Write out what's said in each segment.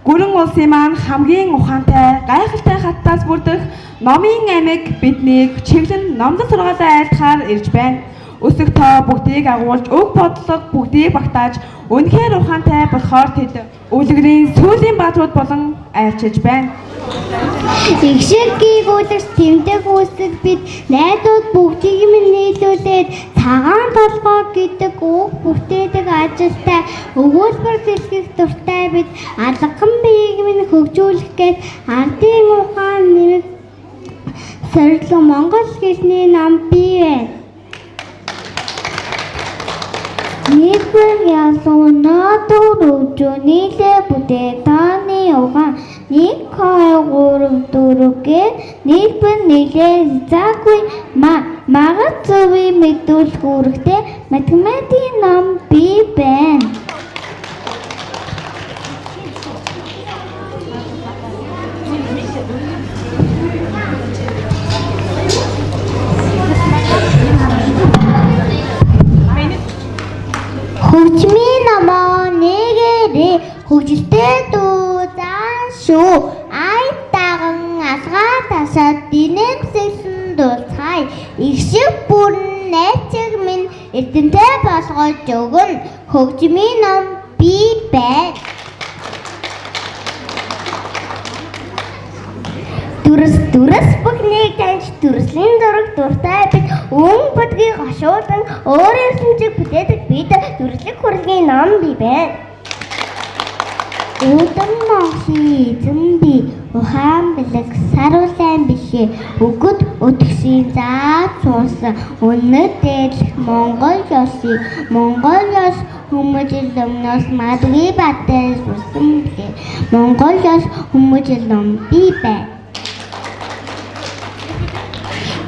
Гүрэн улсын маань хамгийн ухаантай, гайхалтай хаттаас бүрдэх номын аймаг биднийг чиглэн номдол сургаалаа айлтахаар ирж байна. Өсөх тоо бүгдийг агуулж, уг бодлого бүгдийг багтааж, үнэхээр ухаантай болохоор тэд үлгэрийн сүүлийн бааtruуд болон айлчилж байна. Игшиг гүйгүүлэгч тэмдэг үсэг бид найдууд бүгдийг минь нийлүүлээд цагаан толгой гэдэг үг бүтээдэг ажилтай өгүүлбэр хэлхийг дуртай бид алган биеийг минь хөгжүүлэх гээд ардын ухаан нэрийг сорилгон монгол хэлний ном бий байна. Нийтбэр ялуу нотор үжүнийлээ бүтээ тааны ухаан 1, 2, 3, 4гээ нийтбэр нийлээ заагүй магад зөвийг мэдүүлэх үүрэгтэй математикийн ном бий байна. Хөгжмийн номоо нэгээрээ хөгжилтэй дуу заан шүү ай даган алгаа тасаад динэмсэлсэн дуулцгаая игшиг бүрэн найцыг минь эрдэнтэй болгож өгнө хөгжмийн ном бий байна. Дүрс бүхнийг таньж дүрслийн зураг дуртай бид өнгө бүдгийг гашуудан өөр ертөнцийг бүтээдэг бид дүрслэг хурлын ном бий байна. Өдөр монхи эзэн би ухаан бэлэг саруулайн бишээ өгөд өтгсийн заа цуусан өнөд дээдлэх Монгол ёс хүмүүжил өмнөөс мадгүй баттай сусан билээ Монгол ёс хүмүүжил ном бий байна.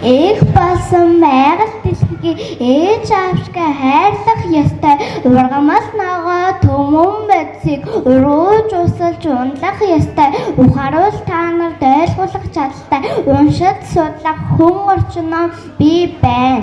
Их болсон байгаль дэлхийг ээж аавшгаа хайрлах ёстой. Ургамаас ногоо төмөн бодисыг урууж усалж унлах ёстой. Ухааруул та нарт ойлгуулах чадaltaй уншиж судлах хүн орчин ном бий байна.